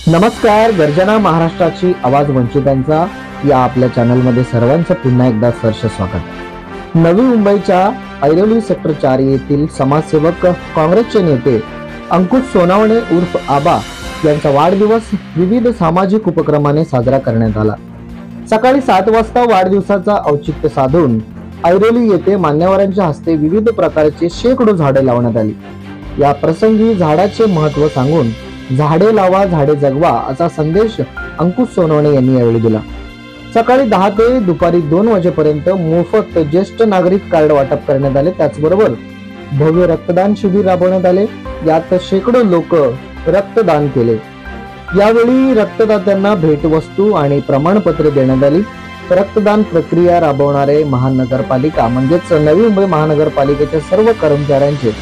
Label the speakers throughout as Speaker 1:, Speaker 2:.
Speaker 1: नमस्कार, गर्जना महाराष्ट्राची आवाज वंचितांचा या आपल्या चॅनलमध्ये सर्वांचं पुन्हा एकदा सहर्ष स्वागत। नवी मुंबईच्या ऐरोली सेक्टर 4 येथील समाजसेवक काँग्रेसचे नेते अंकुश सोनवणे उर्फ आबा यांचा वाढदिवस विविध सामाजिक उपक्रमाने साजरा करण्यात आला। सकाळी 7 वाजता वाढदिवसाचा औचित्य साधून ऐरोली येथे मान्यवरांच्या हस्ते विविध प्रकारचे शेकडो झाडे लावण्यात आली। या प्रसंगी झाडाचे महत्त्व सांगून झाडे लावा झाडे जगवा असा संदेश अंकुश सोनवणे यांनी यावेळी दिला। सकाळी 10 ते दुपारी 2 वाजेपर्यंत मोफत ज्येष्ठ नागरिक कार्ड वाटप करण्यात आले। त्याचबरोबर भव्य रक्तदान शिबिर राबवण्यात आले। यात शेकडो लोक रक्तदान केले। यावेळी रक्तदात्यांना भेटवस्तू आणि प्रमाणपत्रे देण्यात आली। रक्तदान प्रक्रिया राबवणारे महानगरपालिका म्हणजेच नवी मुंबई महानगरपालिकेच्या सर्व कर्मचाऱ्यांचे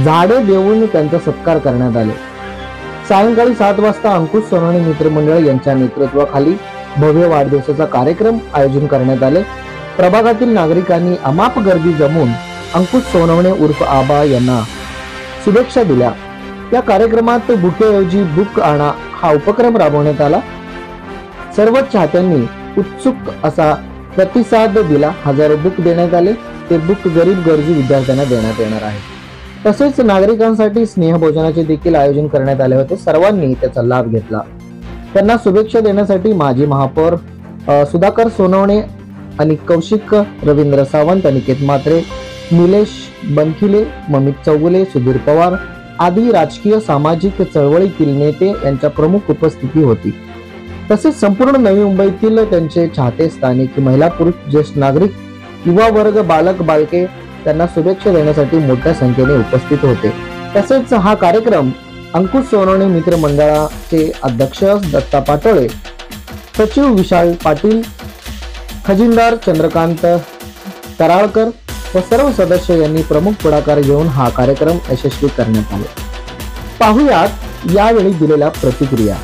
Speaker 1: झाडे देऊन त्यांचा सत्कार करण्यात आले। सायंकाळी 7 वाजता अंकुश सोनवणे मित्रमंडळ यांच्या नेतृत्वाखाली भव्य वाढदिवसाचा कार्यक्रम आयोजन करण्यात आले। प्रभागातील नागरिकांनी अमाप गर्दी जमून अंकुश सोनवणे उर्फ आबा यांना शुभेच्छा दिल्या। या कार्यक्रमात बुकेऐवजी बुक आणा हा उपक्रम राबवण्यात आला। सर्व चाहत्यांनी उत्सुक असा प्रतिसाद दिला। हजारो बुक देण्यात आले। ते बुक गरीब गरजू विद्यार्थ्यांना देण्यात येणार आहे। तसेच नागरिकांसाठी स्नेहभोजनाचे देखील आयोजन करण्यात आले होते। सर्वांनी त्याचा लाभ घेतला। त्यांना शुभेच्छा देण्यासाठी माजी महापौर सुधाकर सोनवणे आणि कौशिक रवींद्र सावंत, अनिकेत म्हात्रे, निलेश बनखिले, ममित चौगुले, सुधीर पवार आदी राजकीय सामाजिक चळवळीतील नेते यांच्या प्रमुख उपस्थिती होती। तसेच संपूर्ण नवी मुंबईतील त्यांचे चाहते, स्थानिक महिला, पुरुष, ज्येष्ठ नागरिक, युवा वर्ग, बालक बालके त्यांना शुभेच्छा देण्यासाठी मोठ्या संख्येने उपस्थित होते। तसेच हा कार्यक्रम अंकुश सोनवणे मित्र मंडळाचे अध्यक्ष दत्ता पाटोळे, सचिव विशाल पाटील, खजिनदार चंद्रकांत तराळकर व सर्व सदस्य यांनी प्रमुख पुढाकार घेऊन हा कार्यक्रम यशस्वी करण्यात आला। पाहुयात यावेळी दिलेल्या प्रतिक्रिया।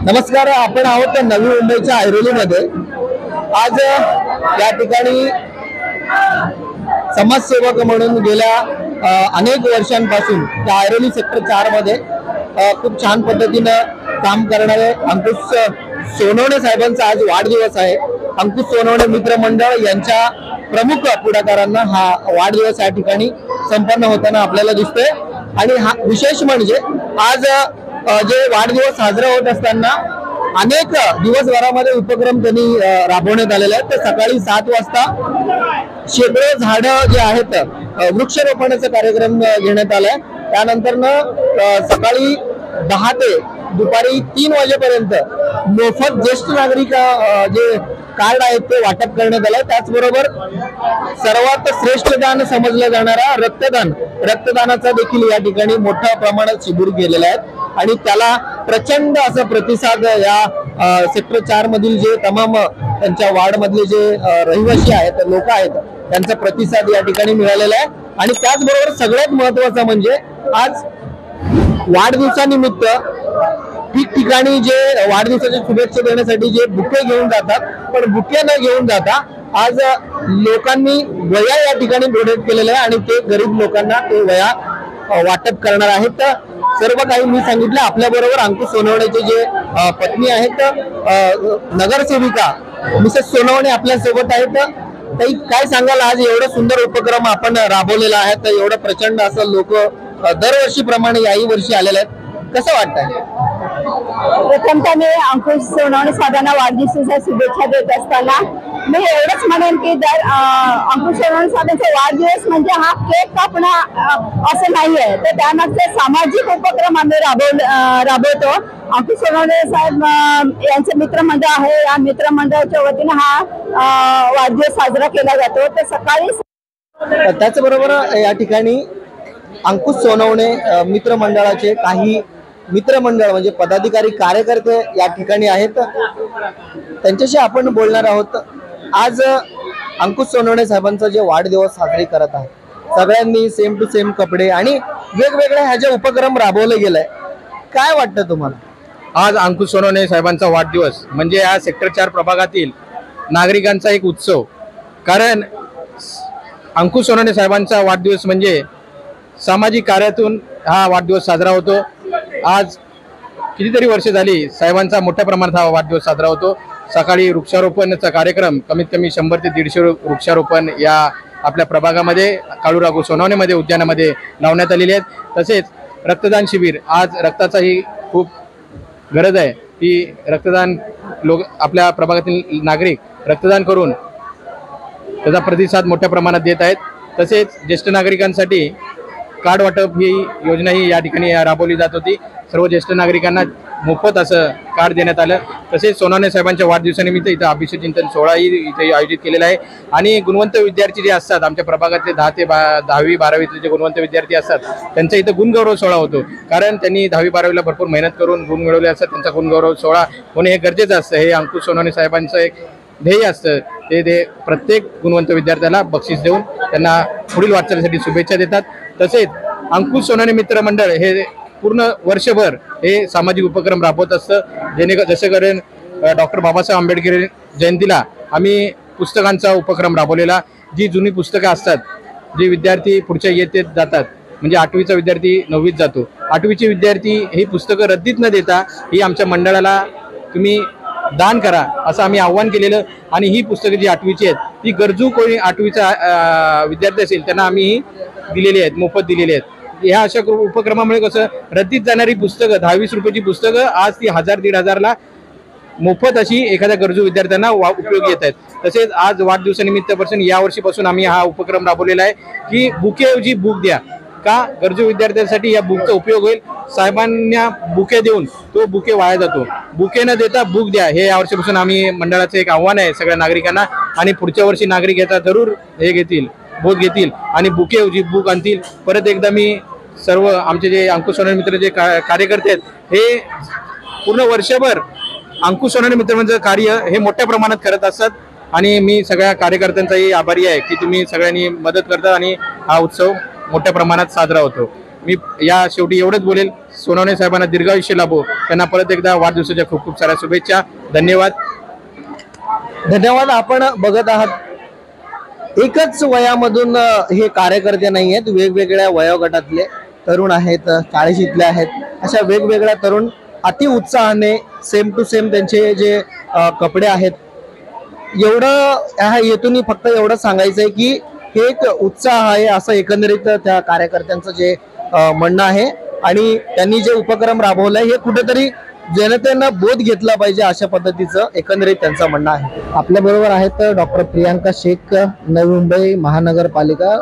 Speaker 1: नमस्कार, आपण आहोत नवी मुंबईच्या ऐरोलीमध्ये। आज या ठिकाणी समाजसेवक म्हणून गेल्या अनेक वर्षांपासून त्या ऐरोली सेक्टर 4 मध्ये खूप छान पद्धतीनं काम करणारे अंकुश सोनवणे साहेबांचा आज वाढदिवस आहे। अंकुश सोनवणे मित्र मंडळ यांच्या प्रमुख पुढाकारांना हा वाढदिवस या ठिकाणी संपन्न होताना आपल्याला दिसतोय। आणि हा विशेष म्हणजे आज जे वाढदिवस साजरा होत असताना अनेक दिवसभरामध्ये उपक्रम त्यांनी राबवण्यात आलेले आहेत। तर सकाळी 7 वाजता शेकडो झाडं जे आहेत वृक्षारोपणाचा कार्यक्रम घेण्यात आलाय। त्यानंतर सकाळी 10 ते दुपारी 3 वाजेपर्यंत मोफत ज्येष्ठ नागरिक जे कार्ड आहेत ते वाटप करण्यात आलं। त्याचबरोबर सर्वात श्रेष्ठ दान समजलं जाणारा रक्तदानाचा देखील या ठिकाणी मोठ्या प्रमाणात शिबिर केलेले आहेत। आणि त्याला प्रचंड असा प्रतिसाद या सेक्टर 4 मधील जे तमाम त्यांच्या वार्ड मधले जे रहिवासी आहेत, लोक आहेत, त्यांचा प्रतिसाद या ठिकाणी मिळालेला आहे। आणि त्याचबरोबर सगळ्यात महत्त्वाचं म्हणजे आज वाढदिवसानिमित्त ठिकठिकाणी जे वाढदिवसाच्या शुभेच्छा देण्यासाठी जे बुके घेऊन जातात, पण बुके न घेऊन जाता आज लोकांनी वया या ठिकाणी डोनेट केलेले आहे आणि ते गरीब लोकांना ते वया वाटप करणार आहेत। सर्व काही मी सांगितलं। आपल्या बरोबर अंकुश सोनवणेचे जे पत्नी आहेत, नगरसेविका मिसेस सोनवणे आपल्या सोबत आहेत। ताई, काय सांगाल, आज एवढं सुंदर उपक्रम आपण राबवलेला आहे, तर एवढं प्रचंड असं लोक दरवर्षीप्रमाणे याही वर्षी आलेले आहेत, कसं वाटतंय?
Speaker 2: प्रथमतः मी अंकुश सोनवणे साहेबांना वाढदिवसाच्या शुभेच्छा देत असताना मी एवढंच म्हणेन की अंकुश सोनवणे साहेबांचा वाढदिवस म्हणजे हा केक कापणं असं नाहीये, तर त्यामागचे सामाजिक उपक्रम आम्ही राबवतो। अंकुश सोनवणे साहेब यांचे मित्रमंडळ आहे, या मित्रमंडळाच्या वतीने हा वाढदिवस साजरा केला जातो। तर सकाळी
Speaker 1: त्याचबरोबर या ठिकाणी अंकुश सोनवणे मित्रमंडळाचे काही मित्रमंडळ म्हणजे पदाधिकारी कार्यकर्ते या ठिकाणी आहेत, त्यांच्याशी आपण बोलणार आहोत। आज अंकुश सोनवणे साहेबांचा जे वाढदिवस साजरी करत आहे, सगळ्यांनी सेम टू सेम कपडे आणि वेगवेगळे ह्याचे उपक्रम राबवले गेलाय, काय वाटतं तुम्हाला?
Speaker 3: आज अंकुश सोनवणे साहेबांचा वाढदिवस म्हणजे या सेक्टर 4 प्रभागातील नागरिकांचा एक उत्सव। कारण अंकुश सोनवणे साहेबांचा वाढदिवस म्हणजे सामाजिक कार्यातून हा वाढदिवस साजरा होतो। आज कितीतरी वर्ष झाली साहेबांचा मोठ्या प्रमाणात हा वाढदिवस साजरा होतो। सकाळी वृक्षारोपणाचा कार्यक्रम कमीत कमी 100 ते 150 वृक्षारोपण या आपल्या प्रभागामध्ये काळूराघू सोनवणेमध्ये उद्यानामध्ये लावण्यात आलेले आहेत। तसेच रक्तदान शिबिर, आज रक्ताचाही खूप गरज आहे, की रक्तदान लोक आपल्या प्रभागातील नागरिक रक्तदान करून त्याचा प्रतिसाद मोठ्या प्रमाणात देत आहेत। तसेच ज्येष्ठ नागरिकांसाठी कार्ड वाटप ही योजनाही या ठिकाणी राबवली जात होती। सर्व ज्येष्ठ नागरिकांना मोफत असं कार्ड देण्यात आलं। तसेच सोनवणे साहेबांच्या वाढदिवसानिमित्त इथं अभिषेक चिंतन सोहळाही इथे आयोजित केलेला आहे। आणि गुणवंत विद्यार्थी जे असतात आमच्या प्रभागातले 10 ते 10वी 12वीतले जे गुणवंत विद्यार्थी असतात त्यांचा इथं गुणगौरव सोहळा होतो। कारण त्यांनी 10वी 12वीला भरपूर मेहनत करून गुण मिळवले असतात, त्यांचा गुणगौरव सोहळा होणे हे गरजेचं असतं। हे अंकुश सोनवणे साहेबांचं एक ध्येय असतं, ते प्रत्येक गुणवंत विद्यार्थ्याला बक्षीस देऊन त्यांना पुढील वाटचालीसाठी शुभेच्छा देतात। तसेच अंकुश सोनवणे मित्र मंडळ हे पूर्ण वर्षभर हे सामाजिक उपक्रम राबवत असतं। जसे करून डॉक्टर बाबासाहेब आंबेडकर जयंतीला आम्ही पुस्तकांचा उपक्रम राबवलेला। जी जुनी पुस्तकं असतात, जे विद्यार्थी पुढच्या इयत्तेत जातात, म्हणजे 8वीचा विद्यार्थी 9वीत जातो, 8वीचे विद्यार्थी ही पुस्तकं रद्दीत न देता ही आमच्या मंडळाला तुम्ही दान करा असं आम्ही आव्हान केलेलं। आणि ही पुस्तकं जी 8वीची आहेत ती गरजू कोणी 8वीचा विद्यार्थी असेल त्यांना आम्ही दिलेली आहेत, मोफत दिलेली आहेत। ह्या अशा उपक्रमामुळे कसं रद्दीत जाणारी पुस्तकं 10-20 रुपयाची पुस्तकं आज ती 1000-1500ला मोफत अशी एखाद्या गरजू विद्यार्थ्यांना उपयोगी येत आहेत। तसेच आज वाढदिवसानिमित्तापासून यावर्षीपासून आम्ही हा उपक्रम राबवलेला आहे की बुकेऐवजी बुक द्या। का? गरजू विद्यार्थ्यांसाठी या बुकचा उपयोग होईल। साहेबांना बुके देऊन तो बुके वाया जातो, बुके न देता बुक द्या, हे यावर्षीपासून आम्ही मंडळाचं एक आव्हान आहे सगळ्या नागरिकांना। आणि पुढच्या वर्षी नागरिक याचा जरूर बोध घेतील आणि बुकेऐवजी बुक आणतील। परत एकदा मी सर्व आमचे जे अंकुश सोनवणे मित्र जे कार्यकर्ते आहेत हे पूर्ण वर्षभर अंकुश सोनवणे मित्रांचं कार्य हे मोठ्या प्रमाणात करत असतात। आणि मी सगळ्या कार्यकर्त्यांचाही आभारी आहे की तुम्ही सगळ्यांनी मदत करता आणि हा उत्सव मोठ्या प्रमाणात साजरा होतो। मी या शेवटी एवढंच बोलेल, सोनवणे साहेबांना दीर्घायुष्य लाभो, त्यांना परत एकदा वाढदिवसाच्या खूप खूप साऱ्या शुभेच्छा। धन्यवाद।
Speaker 1: धन्यवाद। आपण बघत आहात एकच वयामधून हे कार्यकर्ते नाही आहेत, वेगवेगळ्या वयोगटातले तरुण आहेत, 40शीतले आहेत, अशा वेगवेगळ्या तरुण अति उत्साहाने सेम टू सेम त्यांचे जे कपडे आहेत, एवढं ह्या येथून फक्त एवढं सांगायचं आहे की हे एक उत्साह आहे असं एकंदरीत त्या कार्यकर्त्यांचं जे म्हणणं आहे। आणि त्यांनी जे उपक्रम राबवलाय हे कुठेतरी जनतेनं बोध घेतला पाहिजे अशा पद्धतीचं एकंदरीत त्यांचं म्हणणं आहे। आपल्या बरोबर आहेत डॉक्टर प्रियांका शेख, नवी मुंबई महानगरपालिका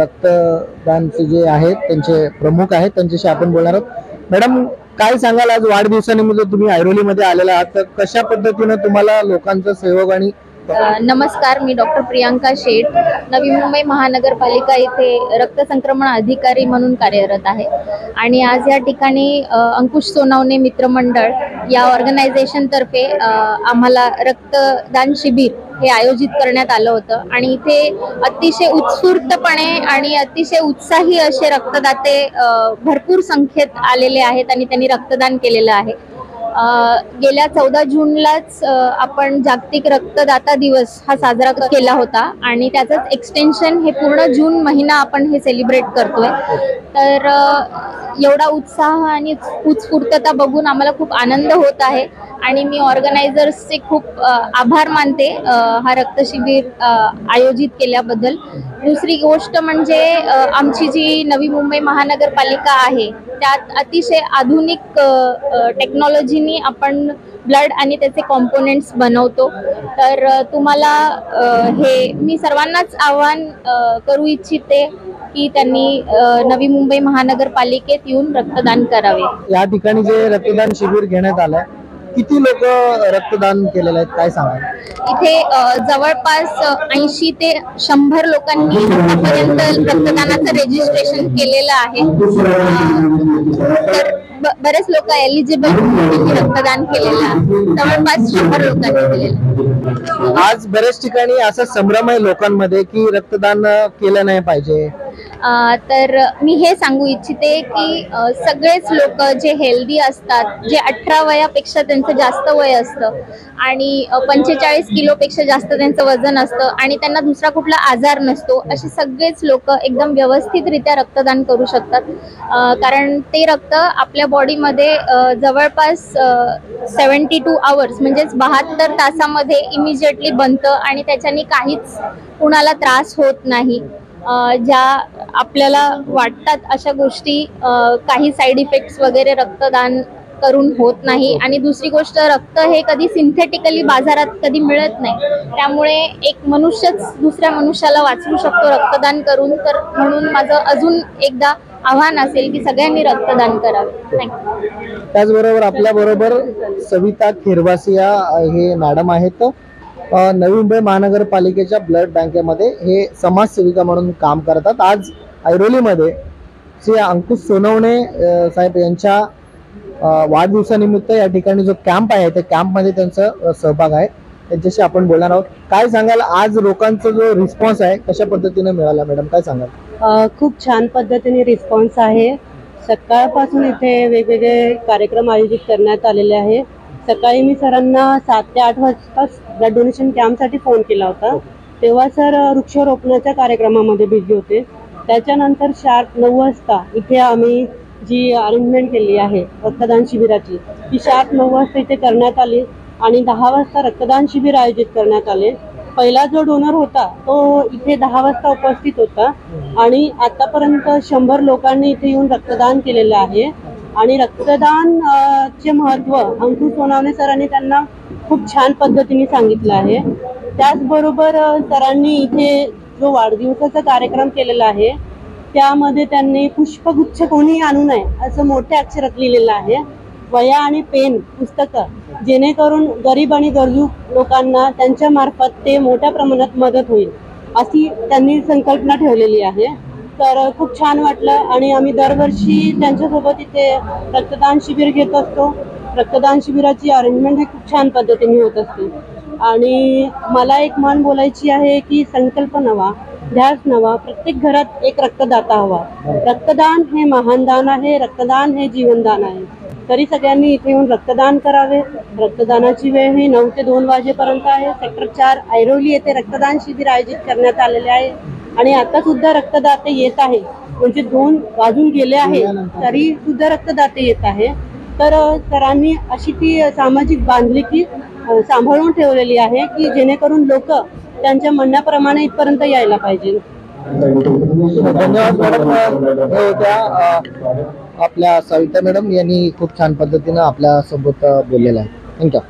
Speaker 1: रक्तदानचे जे आहेत त्यांचे प्रमुख आहेत, त्यांच्याशी आपण बोलणार आहोत। मॅडम, काय सांगाल, आज वाढदिवसानिमित्त तुम्ही ऐरोलीमध्ये आलेला आहात, तर कशा पद्धतीनं तुम्हाला लोकांचा सहयोग आणि
Speaker 4: नमस्कार, मी डॉक्टर प्रियांका शेठ, नवी मुंबई महानगरपालिका येथे रक्त संक्रमण अधिकारी म्हणून कार्यरत आहे। आणि आज या ठिकाणी अंकुश सोनवणे मित्रमंडळ या ऑर्गनायझेशनतर्फे आम्हाला रक्तदान शिबिर हे आयोजित करण्यात आलं होतं। आणि इथे अतिशय उत्स्फूर्तपणे आणि अतिशय उत्साही असे रक्तदाते भरपूर संख्येत आलेले आहेत आणि त्यांनी रक्तदान केलेलं आहे। गेल्या 14 जूनलाच आपण जागतिक रक्तदाता दिवस हा साजरा केला होता आणि त्याचंच एक्सटेन्शन हे पूर्ण जून महिना आपण हे सेलिब्रेट करतोय। तर एवढा उत्साह आणि उत्स्फूर्तता बघून आम्हाला खूप आनंद होत आहे आणि मी ऑर्गनायझर्सचे खूप आभार मानते हा रक्त शिबिर आयोजित केल्याबद्दल। दुसरी गोष्ट म्हणजे आमची जी नवी मुंबई महानगरपालिका आहे त्यात अतिशय आधुनिक टेक्नॉलॉजीनी आपण ब्लड आणि त्याचे कॉम्पोनेंट्स बनवतो। तर तुम्हाला हे मी सर्वांनाच आवाहन करू इच्छिते की त्यांनी नवी मुंबई महानगरपालिकेत येऊन रक्तदान करावे।
Speaker 1: या ठिकाणी जे रक्तदान शिबिर घेण्यात आलंय किती लोक रक्तदान केलेलं आहेत काय सांगाल?
Speaker 4: इथे जवळपास 80 ते 100 लोकांनी आतापर्यंत रक्तदानाचं रेजिस्ट्रेशन केलेलं आहे. तर बरेच लोक एलिजिबल रक्तदान केलेलं आहे. जवळपास 100 लोकांनी केलेलं.
Speaker 1: आज बऱ्याच ठिकाणी असा संभ्रम आहे लोकांमध्ये की रक्तदान केलं नाही पाहिजे.
Speaker 4: तर मी हे सांगू इच्छिते की सगळेच लोक जे हेल्दी असतात, जे 18 वयापेक्षा त्यांचं जास्त वय असतं आणि 45 किलोपेक्षा जास्त त्यांचं वजन असतं आणि त्यांना दुसरा कुठला आजार नसतो, असे सगळेच लोक एकदम व्यवस्थितरित्या रक्तदान करू शकतात. कारण ते रक्त आपल्या बॉडीमध्ये जवळपास 72 आवर्स म्हणजेच 72 तासामध्ये इमिजिएटली बनतं आणि त्याच्याने काहीच कुणाला त्रास होत नाही. ज्या आपल्याला वाटतात अशा गोष्टी काही साईड इफेक्ट्स वगैरे रक्तदान करून होत नाही. आणि दुसरी गोष्ट, रक्त हे कधी सिंथेटिकली बाजारात कधी मिळत नाही, त्यामुळे एक मनुष्यच दुसऱ्या मनुष्याला वाचवू शकतो रक्तदान करून. तर म्हणून माझं अजून एकदा आव्हान असेल की सगळ्यांनी रक्तदान करावे. थँक्यू.
Speaker 1: त्याचबरोबर आपल्या बरोबर सविता खिरवासिया हे मॅडम आहेत. नवी मुंबई महानगरपालिकेच्या ब्लड बँकेमध्ये हे समाजसेविका म्हणून काम करतात. आज ऐरोलीमध्ये श्री अंकुश सोनवणे साहेब यांच्या वाढदिवसानिमित्त या ठिकाणी जो कॅम्प आहे त्या कॅम्पमध्ये त्यांचा सहभाग आहे. त्यांच्याशी आपण बोलणार आहोत. काय सांगाल, आज लोकांचा जो रिस्पॉन्स आहे कशा पद्धतीने मिळाला मॅडम, काय सांगाल?
Speaker 5: खूप छान पद्धतीने रिस्पॉन्स आहे. सकाळपासून इथे वेगवेगळे कार्यक्रम आयोजित करण्यात आलेले आहे. सकाळी मी सरांना 7 ते 8 वाजता ब्लड डोनेशन कॅम्पसाठी फोन केला होता. तेव्हा सर वृक्षारोपणाच्या कार्यक्रमामध्ये बिझी होते. त्याच्यानंतर शार्प 9 वाजता इथे आम्ही जी अरेंजमेंट केली आहे रक्तदान शिबिराची, ती शार्प 9 वाजता इथे करण्यात आली आणि 10 वाजता रक्तदान शिबिर आयोजित करण्यात आले. पहिला जो डोनर होता तो इथे 10 वाजता उपस्थित होता आणि आतापर्यंत 100 लोकांनी इथे येऊन रक्तदान केलेलं आहे. आणि रक्तदान चे महत्त्व अंकुश सोनवणे सरांनी त्यांना खूप छान पद्धतीने सांगितलं आहे. त्याचबरोबर सरांनी इथे जो वाढदिवसाचा कार्यक्रम केलेला आहे त्यामध्ये त्यांनी पुष्पगुच्छ कोणी आणू नये असं मोठ्या अक्षरात लिहिलेलं आहे. वह्या आणि पेन पुस्तकं जेणेकरून गरीब आणि गरजू लोकांना त्यांच्या मार्फत ते मोठ्या प्रमाणात मदत होईल अशी त्यांनी संकल्पना ठेवलेली आहे. तर खूप छान वाटलं आणि आम्ही दरवर्षी त्यांच्यासोबत इथे रक्तदान शिबिर घेत असतो. रक्तदान शिबिराची अरेंजमेंट ही खूप छान पद्धतीने होत असते. आणि मला एक म्हण बोलायची आहे की संकल्प नवा, ध्यास नवा, प्रत्येक घरात एक रक्तदाता हवा. रक्तदान हे महान दान आहे, रक्तदान हे जीवनदान आहे. तरी सगळ्यांनी इथे येऊन रक्तदान करावे. रक्तदानाची वेळ ही 9 ते 2 वाजेपर्यंत आहे. सेक्टर 4 ऐरोली येथे रक्तदान शिबिर आयोजित करण्यात आलेले आहे आणि आता सुद्धा रक्तदाते येत आहे. म्हणजे 2 वाजून गेले आहे तरी सुद्धा रक्तदाते येत आहे. तर सरांनी अशी ती सामाजिक बांधिलकी सांभाळून ठेवलेली आहे की जेणेकरून लोक त्यांच्या म्हणण्याप्रमाणे इथपर्यंत यायला पाहिजे.
Speaker 1: धन्यवाद मॅडम. हे होत्या आपल्या सविता मॅडम यांनी खूप छान पद्धतीनं आपल्या सोबत बोललेलं आहे. थँक्यू.